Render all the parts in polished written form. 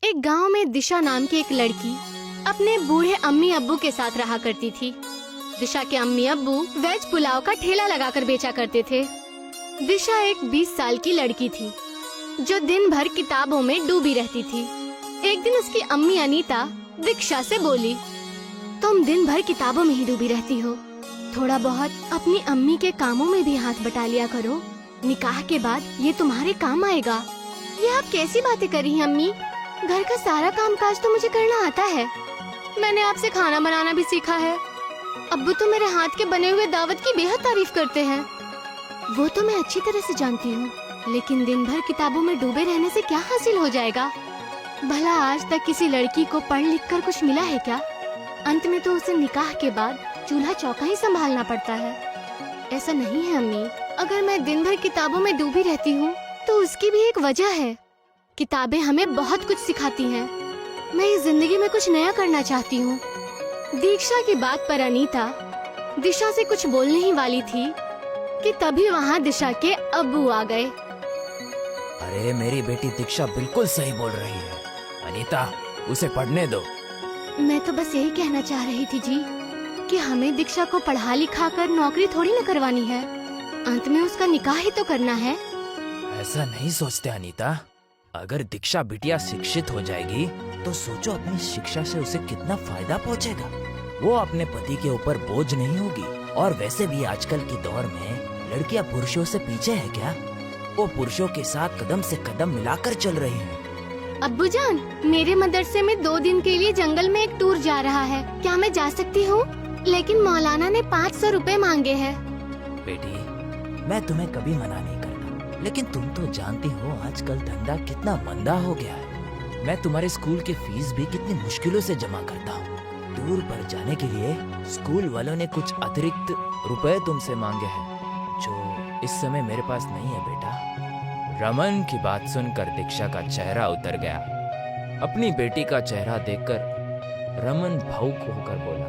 एक गांव में दिशा नाम की एक लड़की अपने बूढ़े अम्मी अब्बू के साथ रहा करती थी। दिशा के अम्मी अब्बू वेज पुलाव का ठेला लगाकर बेचा करते थे। दिशा एक 20 साल की लड़की थी जो दिन भर किताबों में डूबी रहती थी। एक दिन उसकी अम्मी अनीता दीक्षा से बोली, तुम दिन भर किताबों में ही डूबी रहती हो, थोड़ा बहुत अपनी अम्मी के कामों में भी हाथ बटा लिया करो, निकाह के बाद ये तुम्हारे काम आएगा। ये आप कैसी बातें कर रही हैं अम्मी? घर का सारा कामकाज तो मुझे करना आता है। मैंने आपसे खाना बनाना भी सीखा है। अब्बू तो मेरे हाथ के बने हुए दावत की बेहद तारीफ करते हैं। वो तो मैं अच्छी तरह से जानती हूँ, लेकिन दिन भर किताबों में डूबे रहने से क्या हासिल हो जाएगा? भला आज तक किसी लड़की को पढ़ लिख कर कुछ मिला है क्या? अंत में तो उसे निकाह के बाद चूल्हा चौका ही संभालना पड़ता है। ऐसा नहीं है अम्मी, अगर मैं दिन भर किताबों में डूबी रहती हूँ तो उसकी भी एक वजह है। किताबें हमें बहुत कुछ सिखाती हैं। मैं इस जिंदगी में कुछ नया करना चाहती हूँ। दीक्षा की बात पर अनीता दिशा से कुछ बोलने ही वाली थी कि तभी वहाँ दिशा के अब्बू आ गए। अरे मेरी बेटी दीक्षा बिल्कुल सही बोल रही है। अनीता, उसे पढ़ने दो। मैं तो बस यही कहना चाह रही थी जी कि हमें दीक्षा को पढ़ा लिखा कर नौकरी थोड़ी न करवानी है, अंत में उसका निकाह ही तो करना है। ऐसा नहीं सोचते अनीता। अगर दीक्षा बिटिया शिक्षित हो जाएगी तो सोचो अपनी शिक्षा से उसे कितना फायदा पहुंचेगा। वो अपने पति के ऊपर बोझ नहीं होगी। और वैसे भी आजकल के दौर में लड़कियां पुरुषों से पीछे है क्या? वो पुरुषों के साथ कदम से कदम मिलाकर चल रही हैं। अब्बू जान, मेरे मदरसे में 2 दिन के लिए जंगल में एक टूर जा रहा है, क्या मैं जा सकती हूँ? लेकिन मौलाना ने 500 रुपए मांगे हैं। बेटी, मैं तुम्हें कभी मना नहीं करता, लेकिन तुम तो जानती हो आजकल धंधा कितना मंदा हो गया है। मैं तुम्हारे स्कूल की फीस भी कितनी मुश्किलों से जमा करता हूँ। दूर पर जाने के लिए स्कूल वालों ने कुछ अतिरिक्त रुपए तुमसे मांगे हैं, जो इस समय मेरे पास नहीं है बेटा। रमन की बात सुनकर दीक्षा का चेहरा उतर गया। अपनी बेटी का चेहरा देखकर रमन भावुक होकर बोला,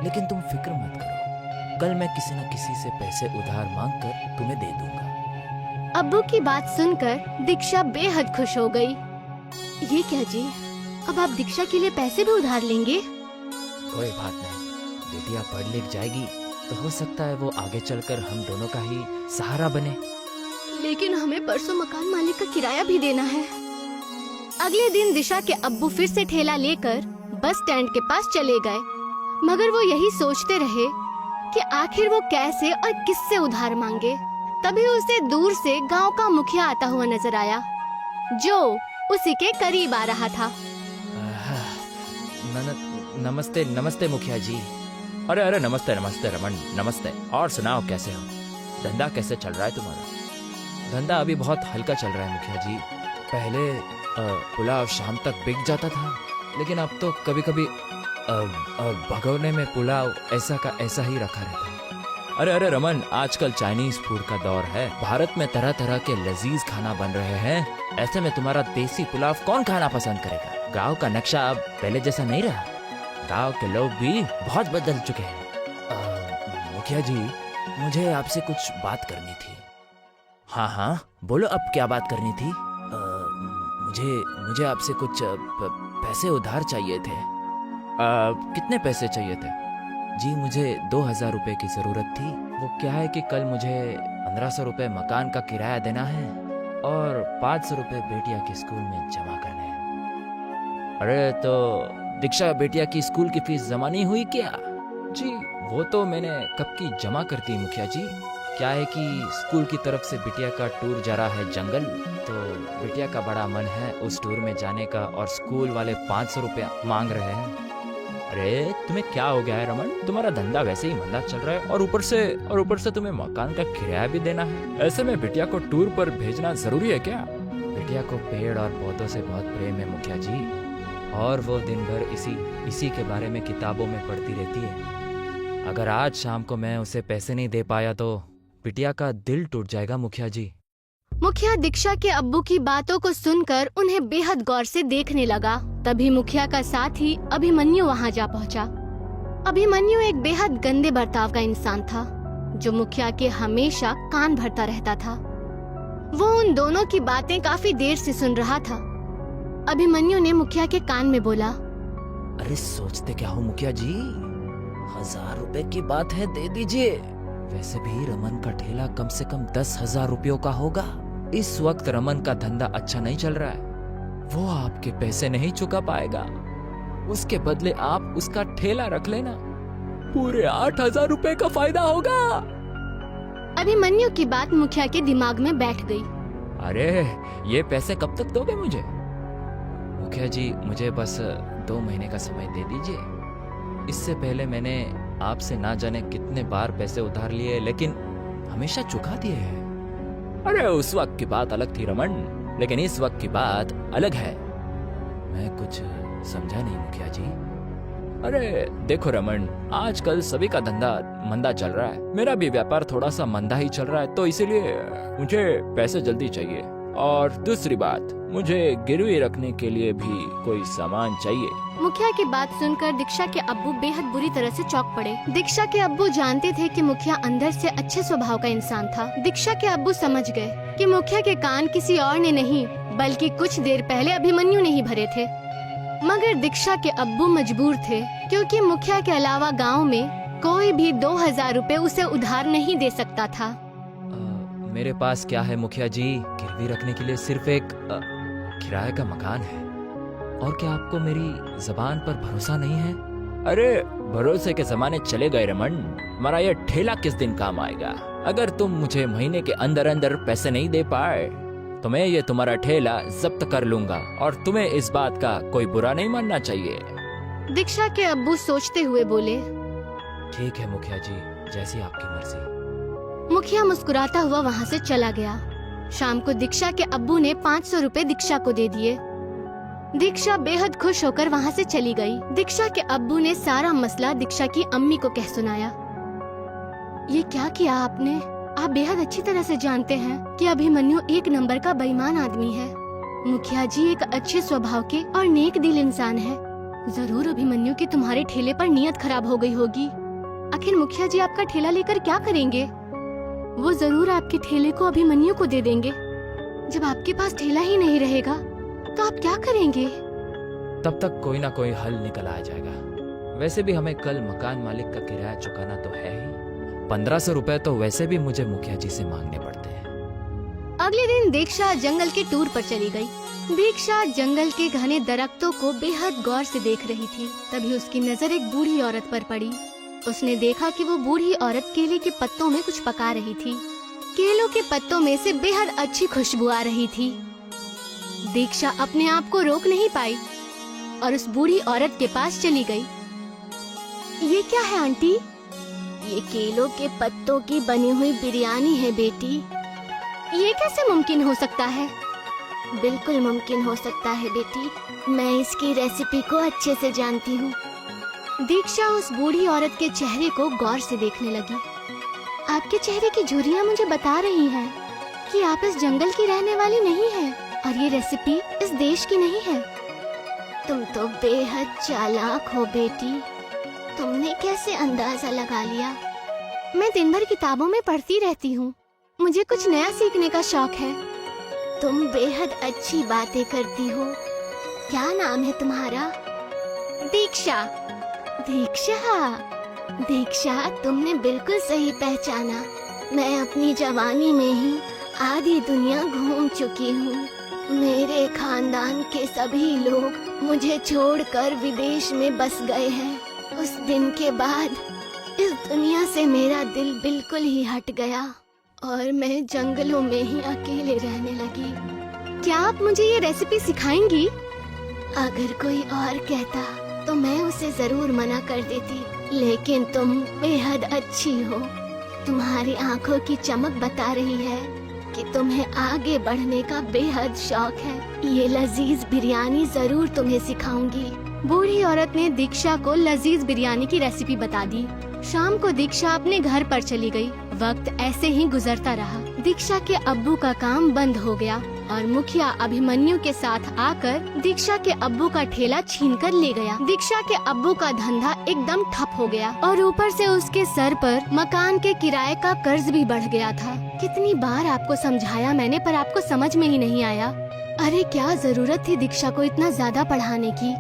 लेकिन तुम फिक्र मत करो, कल मैं किसी न किसी से पैसे उधार मांगकर तुम्हें दे दूंगा। अब्बू की बात सुनकर दीक्षा बेहद खुश हो गई। ये क्या जी, अब आप दीक्षा के लिए पैसे भी उधार लेंगे? कोई बात नहीं, बेटिया पढ़ लिख जाएगी तो हो सकता है वो आगे चलकर हम दोनों का ही सहारा बने। लेकिन हमें परसों मकान मालिक का किराया भी देना है। अगले दिन दिशा के अब्बू फिर से ठेला लेकर बस स्टैंड के पास चले गए, मगर वो यही सोचते रहे कि आखिर वो कैसे और किससे उधार मांगे। तभी उसे दूर से गांव का मुखिया आता हुआ नजर आया, जो उसी के करीब आ रहा था। नमस्ते नमस्ते मुखिया जी। अरे अरे नमस्ते नमस्ते रमन, नमस्ते। और सुनाओ, कैसे हो? धंधा कैसे चल रहा है तुम्हारा? धंधा अभी बहुत हल्का चल रहा है मुखिया जी। पहले पुलाव शाम तक बिक जाता था, लेकिन अब तो कभी कभी भगोने में पुलाव ऐसा का ऐसा ही रखा रहता है। अरे अरे रमन, आजकल चाइनीज फूड का दौर है। भारत में तरह तरह के लजीज खाना बन रहे हैं। ऐसे में तुम्हारा देसी पुलाव कौन खाना पसंद करेगा? गांव का नक्शा अब पहले जैसा नहीं रहा। गांव के लोग भी बहुत बदल चुके हैं। मुखिया जी, मुझे आपसे कुछ बात करनी थी। हाँ हाँ बोलो, अब क्या बात करनी थी? मुझे आपसे कुछ पैसे उधार चाहिए थे। कितने पैसे चाहिए थे? जी मुझे 2000 रुपए की जरूरत थी। वो क्या है कि कल मुझे 1500 रुपए मकान का किराया देना है और 500 रुपए बेटिया के स्कूल में जमा करने हैं। अरे तो दीक्षा बेटिया की स्कूल की फीस जमा नहीं हुई क्या? जी वो तो मैंने कब की जमा कर दी मुखिया जी। क्या है कि स्कूल की तरफ से बिटिया का टूर जा रहा है जंगल, तो बिटिया का बड़ा मन है उस टूर में जाने का, और स्कूल वाले 500 रुपया मांग रहे हैं। अरे तुम्हें क्या हो गया है रमन? तुम्हारा धंधा वैसे ही मंदा चल रहा है और ऊपर से तुम्हें मकान का किराया भी देना है। ऐसे में बिटिया को टूर पर भेजना जरूरी है क्या? बिटिया को पेड़ और पौधों से बहुत प्रेम है मुखिया जी, और वो दिन भर इसी के बारे में किताबों में पढ़ती रहती है। अगर आज शाम को मैं उसे पैसे नहीं दे पाया तो बिटिया का दिल टूट जाएगा मुखिया जी। मुखिया दीक्षा के अब्बू की बातों को सुनकर उन्हें बेहद गौर से देखने लगा। तभी मुखिया का साथी अभिमन्यु वहाँ जा पहुँचा। अभिमन्यु एक बेहद गंदे बर्ताव का इंसान था, जो मुखिया के हमेशा कान भरता रहता था। वो उन दोनों की बातें काफी देर से सुन रहा था। अभिमन्यु ने मुखिया के कान में बोला। अरे सोचते क्या हो मुखिया जी, 1000 रुपए की बात है, दे दीजिए। वैसे भी रमन का ठेला कम से कम 10,000 रुपयों का होगा। इस वक्त रमन का धंधा अच्छा नहीं चल रहा है, वो आपके पैसे नहीं चुका पाएगा। उसके बदले आप उसका ठेला रख लेना, पूरे 8,000 रुपए का फायदा होगा। अभिमन्यु की बात मुखिया के दिमाग में बैठ गई। अरे ये पैसे कब तक दोगे मुझे? मुखिया जी मुझे बस 2 महीने का समय दे दीजिए। इससे पहले मैंने आपसे ना जाने कितने बार पैसे उधार लिए, लेकिन हमेशा चुका दिए हैं। अरे उस वक्त की बात अलग थी रमन, लेकिन इस वक्त की बात अलग है। मैं कुछ समझा नहीं मुखिया जी। अरे देखो रमन, आजकल सभी का धंधा मंदा चल रहा है, मेरा भी व्यापार थोड़ा सा मंदा ही चल रहा है, तो इसीलिए मुझे पैसे जल्दी चाहिए। और दूसरी बात, मुझे गिरवी रखने के लिए भी कोई सामान चाहिए। मुखिया की बात सुनकर दीक्षा के अब्बू बेहद बुरी तरह से चौंक पड़े। दीक्षा के अब्बू जानते थे कि मुखिया अंदर से अच्छे स्वभाव का इंसान था। दीक्षा के अब्बू समझ गए कि मुखिया के कान किसी और ने नहीं, बल्कि कुछ देर पहले अभिमन्यु ने ही भरे थे। मगर दीक्षा के अब्बू मजबूर थे, क्योंकि मुखिया के अलावा गांव में कोई भी 2,000 रुपए उसे उधार नहीं दे सकता था। मेरे पास क्या है मुखिया जी, गिरवी रखने के लिए सिर्फ एक किराए का मकान है। और क्या आपको मेरी जबान पर भरोसा नहीं है? अरे भरोसे के जमाने चले गए रमन, हमारा ये ठेला किस दिन काम आएगा? अगर तुम मुझे महीने के अंदर अंदर पैसे नहीं दे पाए तो मैं ये तुम्हारा ठेला जब्त कर लूंगा, और तुम्हें इस बात का कोई बुरा नहीं मानना चाहिए। दीक्षा के अब्बू सोचते हुए बोले, ठीक है मुखिया जी, जैसी आपकी मर्जी। मुखिया मुस्कुराता हुआ वहाँ से चला गया। शाम को दीक्षा के अब्बू ने 500 रुपए दीक्षा को दे दिए। दीक्षा बेहद खुश होकर वहाँ से चली गई। दीक्षा के अब्बू ने सारा मसला दीक्षा की अम्मी को कह सुनाया। ये क्या किया आपने? आप बेहद अच्छी तरह से जानते हैं कि अभिमन्यु एक नंबर का बेईमान आदमी है। मुखिया जी एक अच्छे स्वभाव के और नेक दिल इंसान है। जरूर अभिमन्यु की तुम्हारे ठेले पर नियत खराब हो गई होगी। आखिर मुखिया जी आपका ठेला लेकर क्या करेंगे? वो जरूर आपके ठेले को अभिमन्यु को दे देंगे। जब आपके पास ठेला ही नहीं रहेगा तो आप क्या करेंगे? तब तक कोई ना कोई हल निकल आ जाएगा। वैसे भी हमें कल मकान मालिक का किराया चुकाना तो है ही। 1500 रुपए तो वैसे भी मुझे मुखिया जी से मांगने पड़ते हैं। अगले दिन दीक्षा जंगल के टूर पर चली गई। दीक्षा जंगल के घने दरख्तों को बेहद गौर से देख रही थी। तभी उसकी नजर एक बूढ़ी औरत पर पड़ी। उसने देखा कि वो बूढ़ी औरत केले के पत्तों में कुछ पका रही थी। केलों के पत्तों में से बेहद अच्छी खुशबू आ रही थी। दीक्षा अपने आप को रोक नहीं पाई और उस बूढ़ी औरत के पास चली गई। ये क्या है आंटी? ये केलों के पत्तों की बनी हुई बिरयानी है बेटी। ये कैसे मुमकिन हो सकता है? बिल्कुल मुमकिन हो सकता है बेटी, मैं इसकी रेसिपी को अच्छे से जानती हूँ। दीक्षा उस बूढ़ी औरत के चेहरे को गौर से देखने लगी। आपके चेहरे की झुर्रियाँ मुझे बता रही हैं कि आप इस जंगल की रहने वाली नहीं हैं और ये रेसिपी इस देश की नहीं है। तुम तो बेहद चालाक हो बेटी। तुमने कैसे अंदाजा लगा लिया? मैं दिन भर किताबों में पढ़ती रहती हूँ, मुझे कुछ नया सीखने का शौक है। तुम बेहद अच्छी बातें करती हो। क्या नाम है तुम्हारा? दीक्षा। दीक्षा, दीक्षा तुमने बिल्कुल सही पहचाना। मैं अपनी जवानी में ही आधी दुनिया घूम चुकी हूँ। मेरे खानदान के सभी लोग मुझे छोड़कर विदेश में बस गए हैं। उस दिन के बाद इस दुनिया से मेरा दिल बिल्कुल ही हट गया और मैं जंगलों में ही अकेले रहने लगी। क्या आप मुझे ये रेसिपी सिखाएंगी? अगर कोई और कहता तो मैं उसे जरूर मना कर देती, लेकिन तुम बेहद अच्छी हो। तुम्हारी आंखों की चमक बता रही है कि तुम्हें आगे बढ़ने का बेहद शौक है। ये लजीज बिरयानी जरूर तुम्हें सिखाऊंगी। बूढ़ी औरत ने दीक्षा को लजीज बिरयानी की रेसिपी बता दी। शाम को दीक्षा अपने घर पर चली गई। वक्त ऐसे ही गुजरता रहा। दीक्षा के अब्बू का काम बंद हो गया और मुखिया अभिमन्यु के साथ आकर दीक्षा के अब्बू का ठेला छीनकर ले गया। दीक्षा के अब्बू का धंधा एकदम ठप हो गया और ऊपर से उसके सर पर मकान के किराए का कर्ज भी बढ़ गया था। कितनी बार आपको समझाया मैंने, पर आपको समझ में ही नहीं आया। अरे क्या जरूरत थी दीक्षा को इतना ज्यादा पढ़ाने की।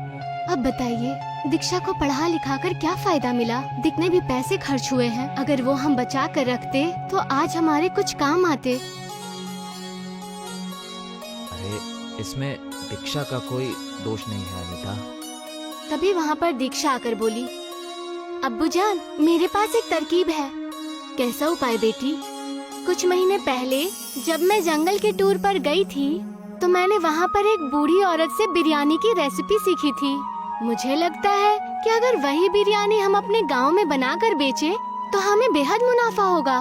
अब बताइए, दीक्षा को पढ़ा लिखा कर क्या फायदा मिला? कितने भी पैसे खर्च हुए हैं, अगर वो हम बचा कर रखते तो आज हमारे कुछ काम आते। अरे इसमें दीक्षा का कोई दोष नहीं है अनीता। तभी वहाँ पर दीक्षा आकर बोली, अब्बू जान, मेरे पास एक तरकीब है। कैसा उपाय बेटी? कुछ महीने पहले जब मैं जंगल के टूर पर गई थी तो मैंने वहाँ पर एक बूढ़ी औरत से बिरयानी की रेसिपी सीखी थी। मुझे लगता है कि अगर वही बिरयानी हम अपने गांव में बनाकर बेचे तो हमें बेहद मुनाफा होगा।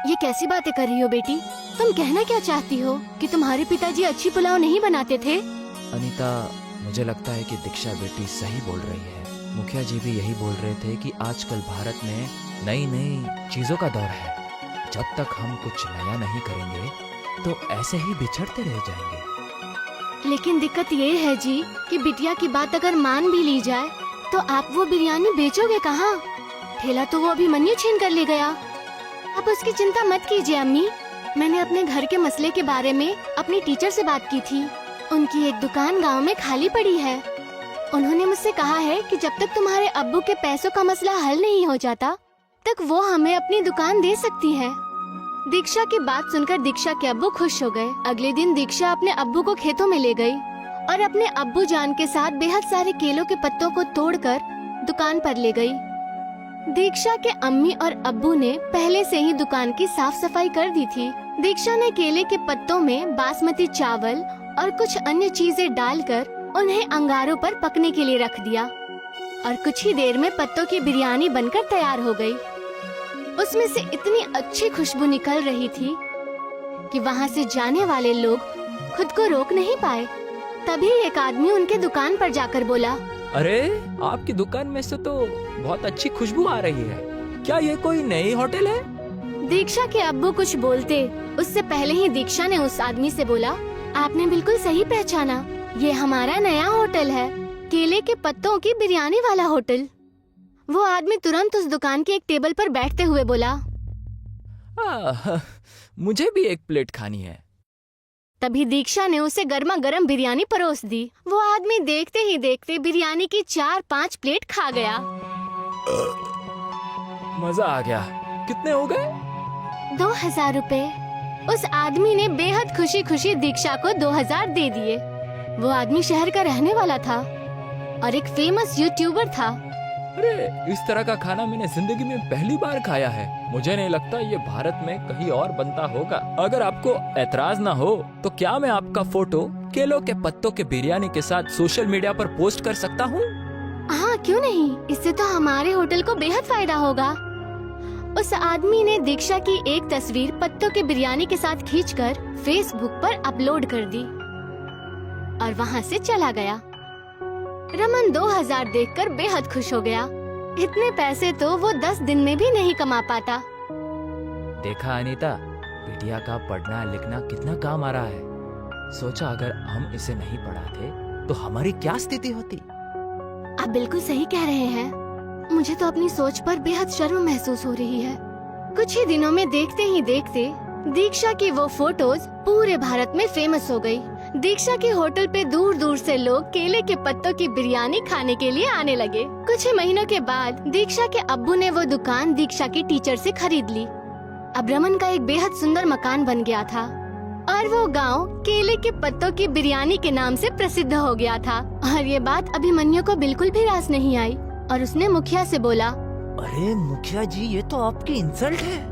ये कैसी बातें कर रही हो बेटी? तुम कहना क्या चाहती हो कि तुम्हारे पिताजी अच्छी पुलाव नहीं बनाते थे? अनीता, मुझे लगता है कि दीक्षा बेटी सही बोल रही है। मुखिया जी भी यही बोल रहे थे कि आजकल भारत में नई नई चीजों का दौर है। जब तक हम कुछ नया नहीं करेंगे तो ऐसे ही बिछड़ते रह जाएंगे। लेकिन दिक्कत ये है जी कि बिटिया की बात अगर मान भी ली जाए तो आप वो बिरयानी बेचोगे कहाँ? ठेला तो वो अभिमन्यु छीन कर ले गया। आप उसकी चिंता मत कीजिए अम्मी। मैंने अपने घर के मसले के बारे में अपनी टीचर से बात की थी। उनकी एक दुकान गांव में खाली पड़ी है। उन्होंने मुझसे कहा है कि जब तक तुम्हारे अब्बू के पैसों का मसला हल नहीं हो जाता तक वो हमें अपनी दुकान दे सकती है। दीक्षा की बात सुनकर दीक्षा के अब्बू खुश हो गए। अगले दिन दीक्षा अपने अब्बू को खेतों में ले गई और अपने अब्बू जान के साथ बेहद सारे केलों के पत्तों को तोड़कर दुकान पर ले गई। दीक्षा के अम्मी और अब्बू ने पहले से ही दुकान की साफ सफाई कर दी थी। दीक्षा ने केले के पत्तों में बासमती चावल और कुछ अन्य चीजें डालकर उन्हें अंगारों पर पकने के लिए रख दिया और कुछ ही देर में पत्तों की बिरयानी बनकर तैयार हो गई। उसमें से इतनी अच्छी खुशबू निकल रही थी कि वहाँ से जाने वाले लोग खुद को रोक नहीं पाए। तभी एक आदमी उनके दुकान पर जाकर बोला, अरे आपकी दुकान में से तो बहुत अच्छी खुशबू आ रही है। क्या ये कोई नई होटल है? दीक्षा के अब्बू कुछ बोलते उससे पहले ही दीक्षा ने उस आदमी से बोला, आपने बिल्कुल सही पहचाना, ये हमारा नया होटल है, केले के पत्तों की बिरयानी वाला होटल। वो आदमी तुरंत उस दुकान के एक टेबल पर बैठते हुए बोला, मुझे भी एक प्लेट खानी है। तभी दीक्षा ने उसे गर्मा गर्म बिरयानी परोस दी। वो आदमी देखते ही देखते बिरयानी की 4-5 प्लेट खा गया। मजा आ गया। कितने हो गए? 2000 रुपए। उस आदमी ने बेहद खुशी खुशी दीक्षा को 2000 दे दिए। वो आदमी शहर का रहने वाला था और एक फेमस यूट्यूबर था। अरे इस तरह का खाना मैंने जिंदगी में पहली बार खाया है। मुझे नहीं लगता ये भारत में कहीं और बनता होगा। अगर आपको एतराज ना हो तो क्या मैं आपका फोटो केलों के पत्तों के बिरयानी के साथ सोशल मीडिया पर पोस्ट कर सकता हूँ? हाँ, क्यों नहीं। इससे तो हमारे होटल को बेहद फायदा होगा। उस आदमी ने दीक्षा की एक तस्वीर पत्तों के बिरयानी के साथ खींचकर फेसबुक पर अपलोड कर दी और वहाँ से चला गया। रमन 2000 देखकर बेहद खुश हो गया। इतने पैसे तो वो 10 दिन में भी नहीं कमा पाता। देखा अनीता, बिटिया का पढ़ना लिखना कितना काम आ रहा है। सोचा अगर हम इसे नहीं पढ़ाते तो हमारी क्या स्थिति होती। आप बिल्कुल सही कह रहे हैं। मुझे तो अपनी सोच पर बेहद शर्म महसूस हो रही है। कुछ ही दिनों में देखते ही देखते दीक्षा की वो फोटोज पूरे भारत में फेमस हो गई। दीक्षा के होटल पे दूर दूर से लोग केले के पत्तों की बिरयानी खाने के लिए आने लगे। कुछ ही महीनों के बाद दीक्षा के अब्बू ने वो दुकान दीक्षा की टीचर से खरीद ली। अब रमन का एक बेहद सुंदर मकान बन गया था और वो गांव केले के पत्तों की बिरयानी के नाम से प्रसिद्ध हो गया था। और ये बात अभिमन्यु को बिल्कुल भी रास नहीं आई और उसने मुखिया से बोला, अरे मुखिया जी, ये तो आपकी इंसल्ट है।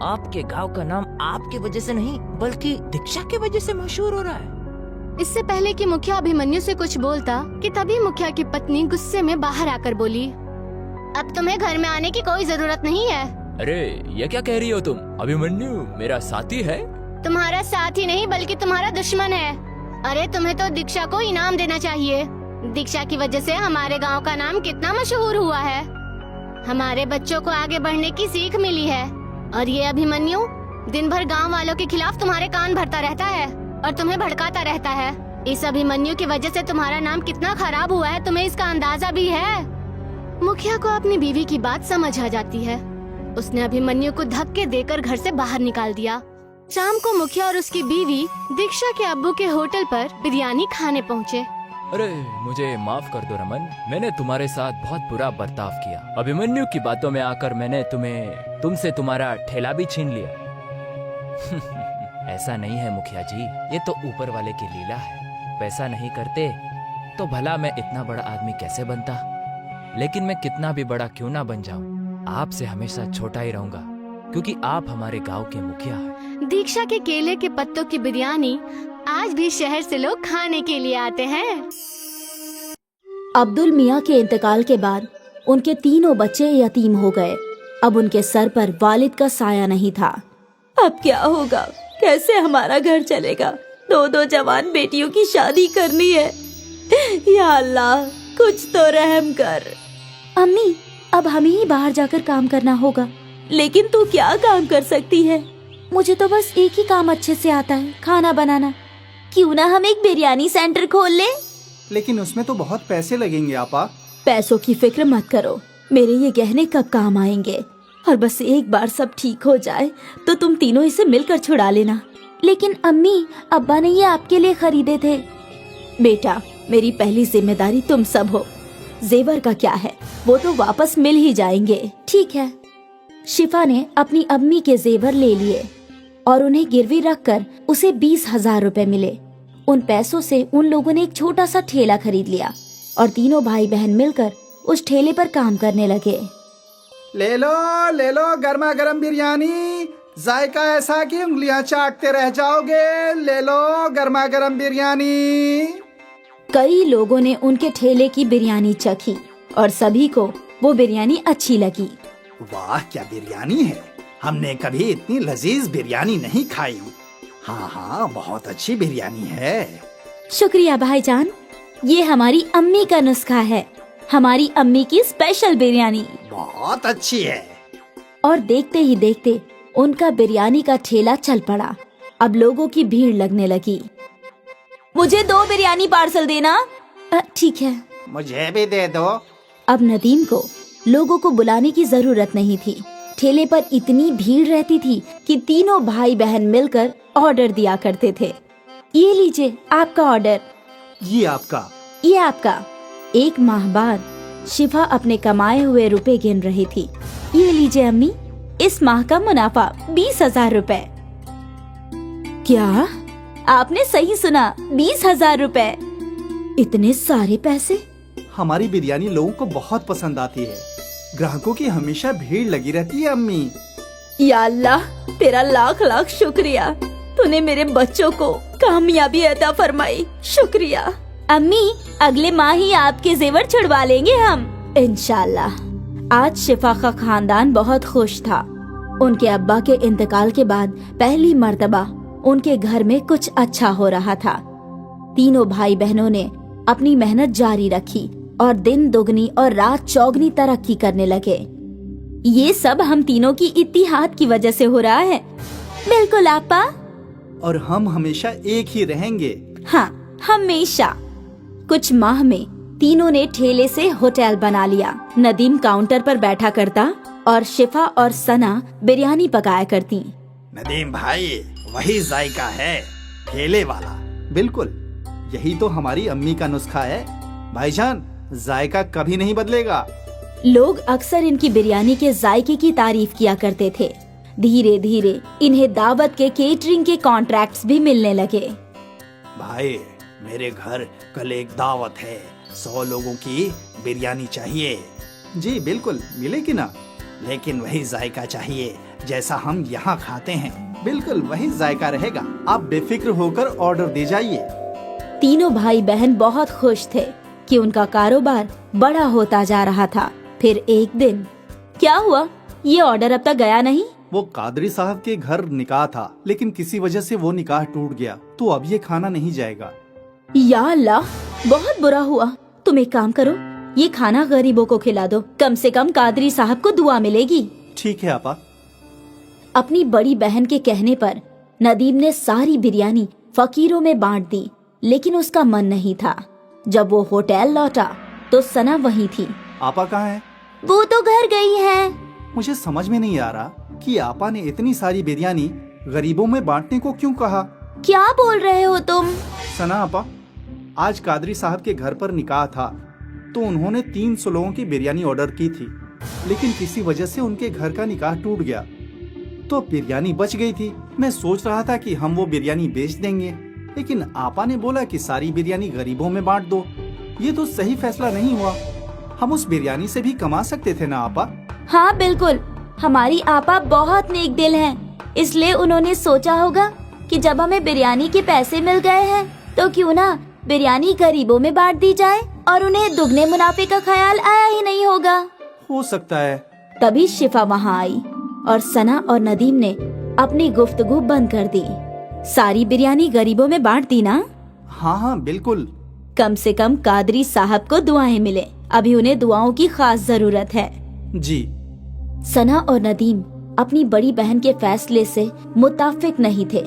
आपके गांव का नाम आपकी वजह से नहीं बल्कि दीक्षा की वजह से मशहूर हो रहा है। इससे पहले कि मुखिया अभिमन्यु से कुछ बोलता कि तभी मुखिया की पत्नी गुस्से में बाहर आकर बोली, अब तुम्हें घर में आने की कोई जरूरत नहीं है। अरे ये क्या कह रही हो तुम? अभिमन्यु मेरा साथी है। तुम्हारा साथी नहीं बल्कि तुम्हारा दुश्मन है। अरे तुम्हें तो दीक्षा को इनाम देना चाहिए। दीक्षा की वजह से हमारे गांव का नाम कितना मशहूर हुआ है। हमारे बच्चों को आगे बढ़ने की सीख मिली है और ये अभिमन्यु दिन भर गांव वालों के खिलाफ तुम्हारे कान भरता रहता है और तुम्हें भड़काता रहता है। इस अभिमन्यु की वजह से तुम्हारा नाम कितना खराब हुआ है, तुम्हें इसका अंदाजा भी है। मुखिया को अपनी बीवी की बात समझ आ जाती है। उसने अभिमन्यु को धक्के देकर घर से बाहर निकाल दिया शाम को मुखिया और उसकी बीवी दीक्षा के अब्बू के होटल पर बिरयानी खाने पहुँचे। अरे मुझे माफ कर दो रमन, मैंने तुम्हारे साथ बहुत बुरा बर्ताव किया। अभिमन्यु की बातों में आकर मैंने तुमसे तुम्हारा ठेला भी छीन लिया। ऐसा नहीं है मुखिया जी, ये तो ऊपर वाले की लीला है। वैसा नहीं करते तो भला मैं इतना बड़ा आदमी कैसे बनता। लेकिन मैं कितना भी बड़ा क्यों ना बन जाऊं, आपसे हमेशा छोटा ही रहूंगा, क्योंकि आप हमारे गांव के मुखिया हैं। दीक्षा के केले के पत्तों की बिरयानी आज भी शहर से लोग खाने के लिए आते हैं। अब्दुल मियाँ के इंतकाल के बाद उनके तीनों बच्चे यतीम हो गए। अब उनके सर पर वालिद का साया नहीं था। अब क्या होगा, कैसे हमारा घर चलेगा? दो जवान बेटियों की शादी करनी है। या अल्लाह, कुछ तो रहम कर। अम्मी, अब हमें ही बाहर जाकर काम करना होगा। लेकिन तू क्या काम कर सकती है? मुझे तो बस एक ही काम अच्छे से आता है, खाना बनाना। क्यों ना हम एक बिरयानी सेंटर खोल ले? लेकिन उसमें तो बहुत पैसे लगेंगे आपा। पैसों की फिक्र मत करो, मेरे ये गहने कब काम आएंगे। और बस एक बार सब ठीक हो जाए तो तुम तीनों इसे मिलकर छुड़ा लेना। लेकिन अम्मी, अब्बा ने ये आपके लिए खरीदे थे। बेटा, मेरी पहली जिम्मेदारी तुम सब हो। जेवर का क्या है, वो तो वापस मिल ही जाएंगे। ठीक है। शिफा ने अपनी अम्मी के जेवर ले लिए और उन्हें गिरवी रखकर उसे 20,000 रुपए मिले। उन पैसों से उन लोगों ने एक छोटा सा ठेला खरीद लिया और तीनों भाई बहन मिलकर उस ठेले पर काम करने लगे। ले लो गर्मा गर्म बिरयानी, जायका ऐसा कि उंगलियां चाटते रह जाओगे। ले लो गर्मा गर्म बिरयानी। कई लोगों ने उनके ठेले की बिरयानी चखी और सभी को वो बिरयानी अच्छी लगी। वाह, क्या बिरयानी है, हमने कभी इतनी लजीज बिरयानी नहीं खाई। हाँ, बहुत अच्छी बिरयानी है। शुक्रिया भाईजान, ये हमारी अम्मी का नुस्खा है, हमारी अम्मी की स्पेशल बिरयानी। बहुत अच्छी है। और देखते ही देखते उनका बिरयानी का ठेला चल पड़ा। अब लोगों की भीड़ लगने लगी। मुझे 2 बिरयानी पार्सल देना। ठीक है। मुझे भी दे दो। अब नदीम को लोगों को बुलाने की जरूरत नहीं थी। ठेले पर इतनी भीड़ रहती थी कि तीनों भाई बहन मिलकर ऑर्डर दिया करते थे। ये लीजिए आपका ऑर्डर। ये आपका। ये आपका। 1 माह बाद शिफा अपने कमाए हुए रुपए गिन रही थी। ये लीजिए अम्मी, इस माह का मुनाफा 20,000 रुपए। क्या? आपने सही सुना, 20,000 रुपए। इतने सारे पैसे? हमारी बिरयानी लोगों को बहुत पसंद आती है। ग्राहकों की हमेशा भीड़ लगी रहती है अम्मी। या अल्लाह, तेरा लाख लाख शुक्रिया। तूने मेरे बच्चों को कामयाबी अता फरमाई। शुक्रिया। अम्मी, अगले माह ही आपके जेवर छुड़वा लेंगे हम, इंशाल्लाह। आज शिफा का खानदान बहुत खुश था। उनके अब्बा के इंतकाल के बाद पहली मर्तबा उनके घर में कुछ अच्छा हो रहा था। तीनों भाई बहनों ने अपनी मेहनत जारी रखी और दिन दुगनी और रात चौगनी तरक्की करने लगे। ये सब हम तीनों की इत्तिहाद की वजह से हो रहा है। बिल्कुल आपा। और हम हमेशा एक ही रहेंगे। हाँ, हमेशा। कुछ माह में तीनों ने ठेले से होटल बना लिया। नदीम काउंटर पर बैठा करता और शिफा और सना बिरयानी पकाया करती। नदीम भाई, वही जायका है, ठेले वाला। बिल्कुल, यही तो हमारी अम्मी का नुस्खा है। भाईजान, जायका कभी नहीं बदलेगा। लोग अक्सर इनकी बिरयानी के जायके की तारीफ किया करते थे। धीरे धीरे इन्हें दावत के केटरिंग के कॉन्ट्रैक्ट्स भी मिलने लगे। भाई, मेरे घर कल एक दावत है, 100 लोगों की बिरयानी चाहिए। जी बिल्कुल, मिलेगी ना, लेकिन वही जायका चाहिए जैसा हम यहाँ खाते हैं। बिल्कुल वही जायका रहेगा, आप बेफिक्र होकर ऑर्डर दे जाइए। तीनों भाई बहन बहुत खुश थे कि उनका कारोबार बड़ा होता जा रहा था। फिर एक दिन क्या हुआ, ये ऑर्डर अब तक गया नहीं। वो कादरी साहब के घर निकाह था, लेकिन किसी वजह से वो निकाह टूट गया, तो अब ये खाना नहीं जाएगा। या अल्लाह, बहुत बुरा हुआ। तुम एक काम करो, ये खाना गरीबों को खिला दो, कम से कम कादरी साहब को दुआ मिलेगी। ठीक है आपा। अपनी बड़ी बहन के कहने पर नदीम ने सारी बिरयानी फकीरों में बांट दी, लेकिन उसका मन नहीं था। जब वो होटल लौटा तो सना वहीं थी। आपा कहाँ है? वो तो घर गई है। मुझे समझ में नहीं आ रहा कि आपा ने इतनी सारी बिरयानी गरीबों में बांटने को क्यों कहा? क्या बोल रहे हो तुम? सना आपा, आज कादरी साहब के घर पर निकाह था तो उन्होंने 300 लोगों की बिरयानी ऑर्डर की थी, लेकिन किसी वजह से उनके घर का निकाह टूट गया तो बिरयानी बच गई थी। मैं सोच रहा था कि हम वो बिरयानी बेच देंगे, लेकिन आपा ने बोला कि सारी बिरयानी गरीबों में बांट दो। ये तो सही फैसला नहीं हुआ। हम उस बिरयानी से भी कमा सकते थे ना आपा? हाँ बिल्कुल, हमारी आपा बहुत नेक दिल हैं, इसलिए उन्होंने सोचा होगा कि जब हमें बिरयानी के पैसे मिल गए हैं तो क्यों ना बिरयानी गरीबों में बांट दी जाए, और उन्हें दुगने मुनाफे का ख्याल आया ही नहीं होगा। हो सकता है। तभी शिफा वहाँ आई और सना और नदीम ने अपनी गुफ्तगू बंद कर दी। सारी बिरयानी गरीबों में बांट दी ना? हाँ हाँ बिल्कुल। कम से कम कादरी साहब को दुआएं मिले, अभी उन्हें दुआओं की खास जरूरत है। जी। सना और नदीम अपनी बड़ी बहन के फैसले से मुत्ताफिक नहीं थे।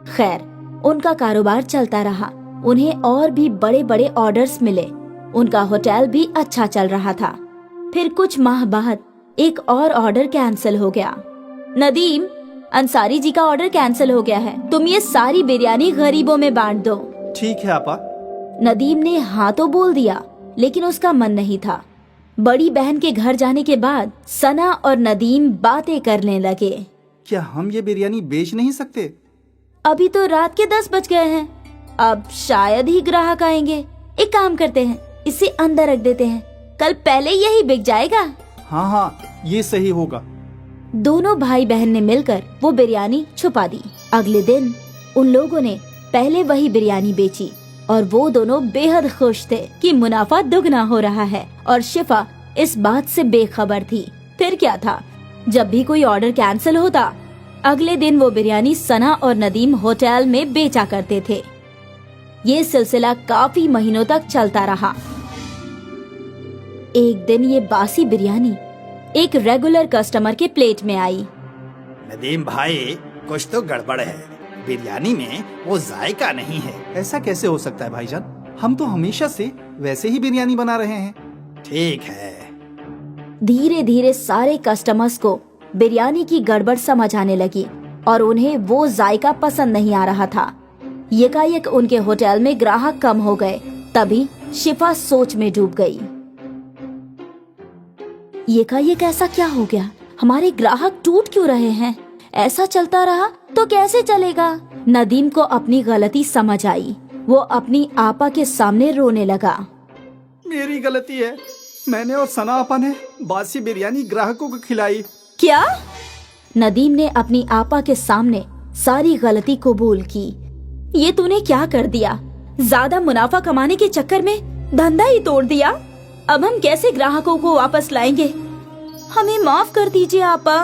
खैर, उनका कारोबार चलता रहा, उन्हें और भी बड़े बड़े ऑर्डर्स मिले, उनका होटल भी अच्छा चल रहा था। फिर कुछ माह बाद एक और ऑर्डर कैंसिल हो गया। नदीम, अंसारी जी का ऑर्डर कैंसिल हो गया है, तुम ये सारी बिरयानी गरीबों में बांट दो। ठीक है आपा। नदीम ने हाँ तो बोल दिया, लेकिन उसका मन नहीं था। बड़ी बहन के घर जाने के बाद सना और नदीम बातें करने लगे। क्या हम ये बिरयानी बेच नहीं सकते? अभी तो रात के 10 बज गए हैं, अब शायद ही ग्राहक आएंगे। एक काम करते हैं, इसे अंदर रख देते हैं, कल पहले यही बिक जाएगा। हाँ हाँ, ये सही होगा। दोनों भाई बहन ने मिलकर वो बिरयानी छुपा दी। अगले दिन उन लोगों ने पहले वही बिरयानी बेची और वो दोनों बेहद खुश थे कि मुनाफा दुगना हो रहा है, और शिफा इस बात से बेखबर थी। फिर क्या था, जब भी कोई ऑर्डर कैंसिल होता, अगले दिन वो बिरयानी सना और नदीम होटल में बेचा करते थे। ये सिलसिला काफी महीनों तक चलता रहा। एक दिन ये बासी बिरयानी एक रेगुलर कस्टमर के प्लेट में आई। नदीम भाई, कुछ तो गड़बड़ है, बिरयानी में वो जायका नहीं है। ऐसा कैसे हो सकता है भाईजान? हम तो हमेशा से वैसे ही बिरयानी बना रहे हैं। ठीक है। धीरे धीरे सारे कस्टमर्स को बिरयानी की गड़बड़ समझ आने लगी और उन्हें वो जायका पसंद नहीं आ रहा था। यकायक उनके होटल में ग्राहक कम हो गए। तभी शिफा सोच में डूब गई। यकायक ऐसा क्या हो गया? हमारे ग्राहक टूट क्यों रहे हैं? ऐसा चलता रहा तो कैसे चलेगा? नदीम को अपनी गलती समझ आई। वो अपनी आपा के सामने रोने लगा। मेरी गलती है, मैंने और सना आपा ने बासी बिरयानी ग्राहकों को खिलाई। क्या? नदीम ने अपनी आपा के सामने सारी गलती कबूल की। ये तूने क्या कर दिया? ज्यादा मुनाफा कमाने के चक्कर में धंधा ही तोड़ दिया। अब हम कैसे ग्राहकों को वापस लाएंगे? हमें माफ कर दीजिए आपा।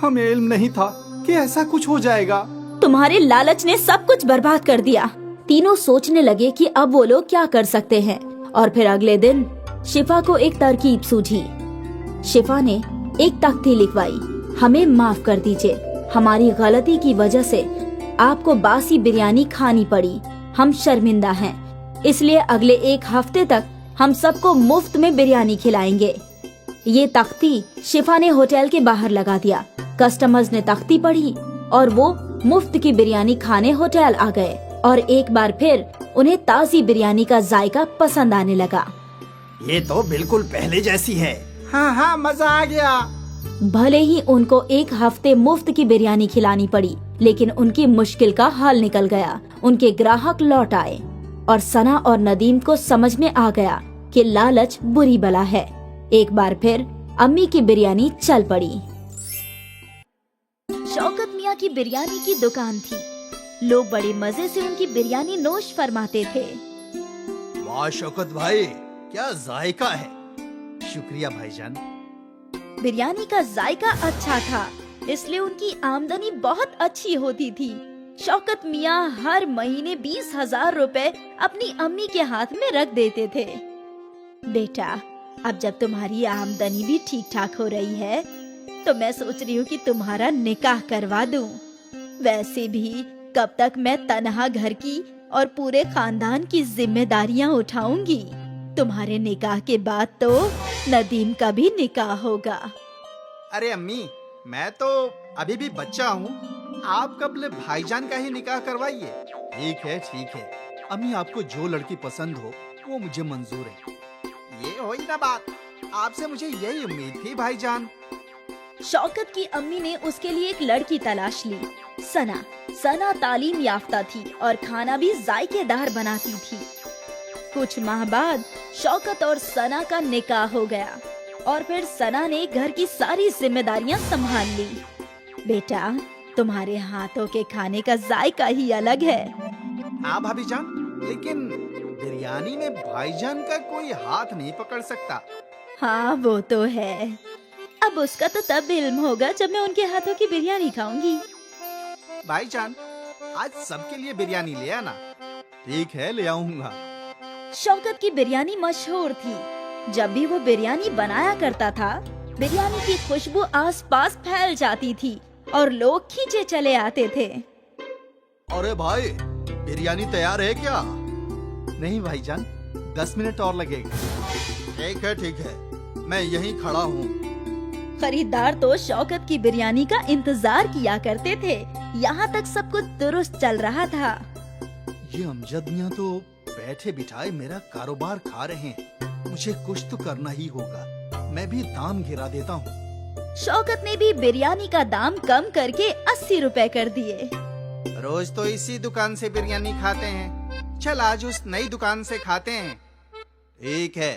हमें इल्म नहीं था कि ऐसा कुछ हो जाएगा। तुम्हारे लालच ने सब कुछ बर्बाद कर दिया। तीनों सोचने लगे कि अब वो लोग क्या कर सकते हैं, और फिर अगले दिन शिफा को एक तरकीब सूझी। शिफा ने एक तख्ती लिखवाई, हमें माफ कर दीजिए, हमारी गलती की वजह से आपको बासी बिरयानी खानी पड़ी, हम शर्मिंदा हैं, इसलिए अगले एक हफ्ते तक हम सबको मुफ्त में बिरयानी खिलाएंगे। ये तख्ती शिफा ने होटल के बाहर लगा दिया। कस्टमर्स ने तख्ती पढ़ी और वो मुफ्त की बिरयानी खाने होटल आ गए, और एक बार फिर उन्हें ताज़ी बिरयानी का जायका पसंद आने लगा। ये तो बिल्कुल पहले जैसी है। हाँ हाँ, मजा आ गया। भले ही उनको एक हफ्ते मुफ्त की बिरयानी खिलानी पड़ी, लेकिन उनकी मुश्किल का हल निकल गया। उनके ग्राहक लौट आए और सना और नदीम को समझ में आ गया कि लालच बुरी बला है। एक बार फिर अम्मी की बिरयानी चल पड़ी। शौकत मियाँ की बिरयानी की दुकान थी। लोग बड़े मजे से उनकी बिरयानी नोश फरमाते थे। वाह शौकत भाई, क्या जायका है। शुक्रिया भाईजान। बिरयानी का जायका अच्छा था, इसलिए उनकी आमदनी बहुत अच्छी होती थी। शौकत मियाँ हर महीने 20,000 रुपए अपनी अम्मी के हाथ में रख देते थे। बेटा, अब जब तुम्हारी आमदनी भी ठीक ठाक हो रही है, तो मैं सोच रही हूँ कि तुम्हारा निकाह करवा दूं। वैसे भी कब तक मैं तन्हा घर की और पूरे खानदान की जिम्मेदारियाँ उठाऊंगी। तुम्हारे निकाह के बाद तो नदीम का भी निकाह होगा। अरे अम्मी, मैं तो अभी भी बच्चा हूँ, आप कबले भाईजान का ही निकाह करवाइए। ठीक है ठीक है, अम्मी आपको जो लड़की पसंद हो वो मुझे मंजूर है। ये हुई ना बात, आपसे मुझे यही उम्मीद थी भाईजान। शौकत की अम्मी ने उसके लिए एक लड़की तलाश ली। सना तालीम याफ्ता थी और खाना भी जायकेदार बनाती थी। कुछ माह बाद शौकत और सना का निकाह हो गया और फिर सना ने घर की सारी जिम्मेदारियां संभाल ली। बेटा, तुम्हारे हाथों के खाने का जायका ही अलग है। हाँ भाभी जान, लेकिन बिरयानी में भाईजान का कोई हाथ नहीं पकड़ सकता। हाँ वो तो है। अब उसका तो तब इल्म होगा जब मैं उनके हाथों की बिरयानी खाऊंगी। भाईजान, आज सबके लिए बिरयानी ले आना। ठीक है, ले आऊंगा। शौकत की बिरयानी मशहूर थी। जब भी वो बिरयानी बनाया करता था, बिरयानी की खुशबू आसपास फैल जाती थी और लोग खींचे चले आते थे। अरे भाई, बिरयानी तैयार है क्या? नहीं भाईजान, 10 मिनट और लगेगा। ठीक है, मैं यहीं खड़ा हूँ। खरीदार तो शौकत की बिरयानी का इंतजार किया करते थे। यहाँ तक सब कुछ दुरुस्त चल रहा था। ये अमजद मियाँ तो बैठे बिठाए मेरा कारोबार खा रहे हैं। मुझे कुछ तो करना ही होगा। मैं भी दाम गिरा देता हूँ। शौकत ने भी बिरयानी का दाम कम करके 80 रुपए कर दिए। रोज तो इसी दुकान से बिरयानी खाते हैं, चल आज उस नई दुकान से खाते हैं। ठीक है।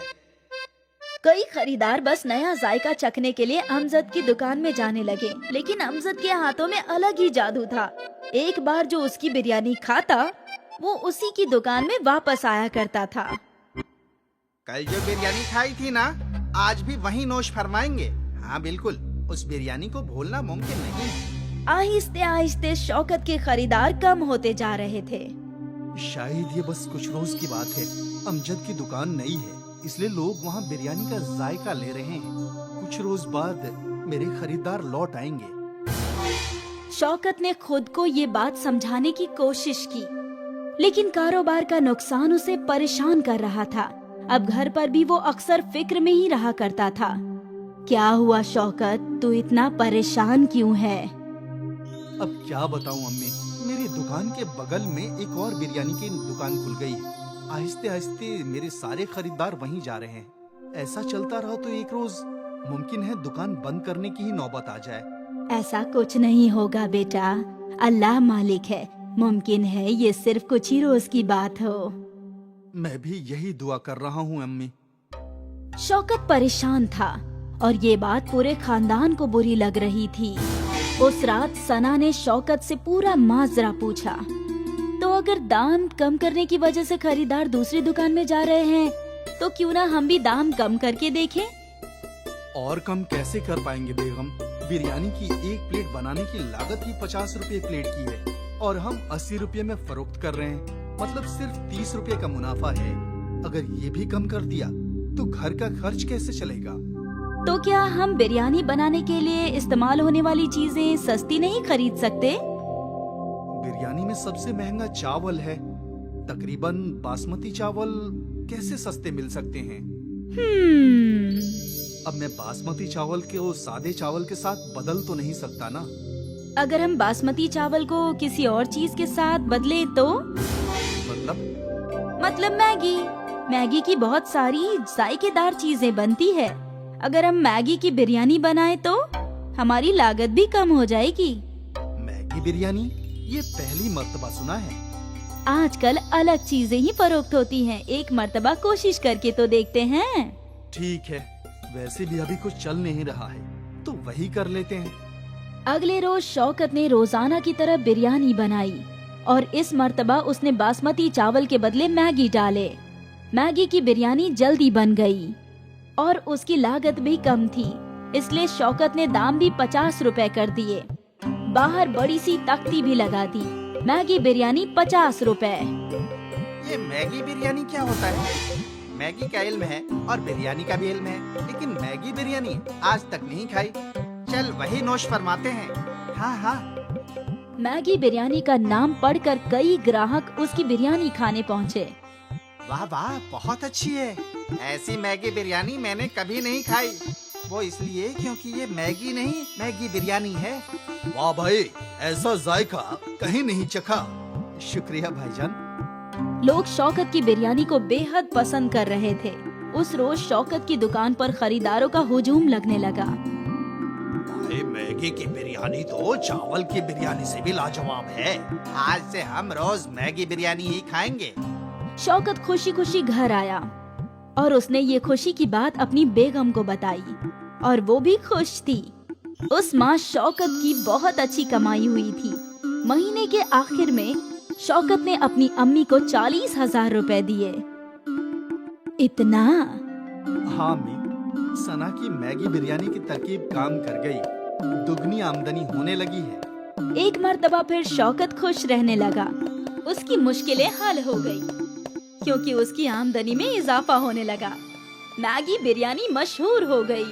कई खरीदार बस नया जायका चखने के लिए अमजद की दुकान में जाने लगे, लेकिन अमजद के हाथों में अलग ही जादू था। एक बार जो उसकी बिरयानी खाता, वो उसी की दुकान में वापस आया करता था। कल जो बिरयानी खाई थी ना, आज भी वही नोश फरमाएंगे। हाँ बिल्कुल, उस बिरयानी को भूलना मुमकिन नहीं है। आहिस्ते आहिस्ते शौकत के खरीदार कम होते जा रहे थे। शायद ये बस कुछ रोज की बात है। अमजद की दुकान नई है, इसलिए लोग वहाँ बिरयानी का जायका ले रहे हैं। कुछ रोज बाद मेरे खरीदार लौट आएंगे। शौकत ने खुद को ये बात समझाने की कोशिश की, लेकिन कारोबार का नुकसान उसे परेशान कर रहा था। अब घर पर भी वो अक्सर फिक्र में ही रहा करता था। क्या हुआ शौकत, तू इतना परेशान क्यों है? अब क्या बताऊं अम्मी, मेरी दुकान के बगल में एक और बिरयानी की दुकान खुल गई। आहिस्ते आहिस्ते मेरे सारे खरीदार वहीं जा रहे हैं। ऐसा चलता रहा तो एक रोज मुमकिन है दुकान बंद करने की ही नौबत आ जाए। ऐसा कुछ नहीं होगा बेटा, अल्लाह मालिक है। मुमकिन है ये सिर्फ कुछ ही रोज की बात हो। मैं भी यही दुआ कर रहा हूँ अम्मी। शौकत परेशान था और ये बात पूरे खानदान को बुरी लग रही थी। उस रात सना ने शौकत से पूरा माजरा पूछा। तो अगर दाम कम करने की वजह से खरीदार दूसरी दुकान में जा रहे हैं, तो क्यों ना हम भी दाम कम करके देखें? और कम कैसे कर पाएंगे बेगम? बिरयानी की एक प्लेट बनाने की लागत ही 50 रुपए प्लेट की है और हम 80 रुपए में फरोख्त कर रहे हैं। मतलब सिर्फ 30 रुपए का मुनाफा है। अगर ये भी कम कर दिया तो घर का खर्च कैसे चलेगा? तो क्या हम बिरयानी बनाने के लिए इस्तेमाल होने वाली चीजें सस्ती नहीं खरीद सकते? बिरयानी में सबसे महंगा चावल है। तकरीबन बासमती चावल कैसे सस्ते मिल सकते हैं? अब मैं बासमती चावल को सादे चावल के साथ बदल तो नहीं सकता ना। अगर हम बासमती चावल को किसी और चीज के साथ बदले तो? मतलब मैगी की बहुत सारी जायकेदार चीजें बनती है। अगर हम मैगी की बिरयानी बनाए तो हमारी लागत भी कम हो जाएगी। मैगी बिरयानी, ये पहली मर्तबा सुना है। आजकल अलग चीजें ही फरोख्त होती हैं। एक मर्तबा कोशिश करके तो देखते हैं। ठीक है, वैसे भी अभी कुछ चल नहीं रहा है तो वही कर लेते हैं। अगले रोज शौकत ने रोजाना की तरह बिरयानी बनाई और इस मर्तबा उसने बासमती चावल के बदले मैगी डाले। मैगी की बिरयानी जल्दी बन गई और उसकी लागत भी कम थी, इसलिए शौकत ने दाम भी 50 रुपए कर दिए। बाहर बड़ी सी तख्ती भी लगा दी, मैगी बिरयानी 50 रुपए। ये मैगी बिरयानी क्या होता है? मैगी का इल्म है और बिरयानी का भी इल्म है, लेकिन मैगी बिरयानी आज तक नहीं खाई। चल वही नोश फरमाते हैं। हाँ। मैगी बिरयानी का नाम पढ़कर कई ग्राहक उसकी बिरयानी खाने पहुँचे। वाह वाह, बहुत अच्छी है। ऐसी मैगी बिरयानी मैंने कभी नहीं खाई। वो इसलिए क्योंकि ये मैगी नहीं, मैगी बिरयानी है। वाह भाई, ऐसा जायका कहीं नहीं चखा। शुक्रिया भाईजान। लोग शौकत की बिरयानी को बेहद पसंद कर रहे थे। उस रोज शौकत की दुकान पर खरीदारों का हुजूम लगने लगा। भाई, मैगी की बिरयानी तो चावल की बिरयानी से भी लाजवाब है। आज से हम रोज मैगी बिरयानी ही खाएंगे। शौकत खुशी खुशी घर आया और उसने ये खुशी की बात अपनी बेगम को बताई और वो भी खुश थी। उस माह शौकत की बहुत अच्छी कमाई हुई थी। महीने के आखिर में शौकत ने अपनी अम्मी को 40,000 रुपए दिए। इतना? हाँ अम्मी, सना की मैगी बिरयानी की तरकीब काम कर गई। दुगनी आमदनी होने लगी है। एक मर्तबा फिर शौकत खुश रहने लगा। उसकी मुश्किलें हल हो गई क्योंकि उसकी आमदनी में इजाफा होने लगा। मैगी बिरयानी मशहूर हो गई।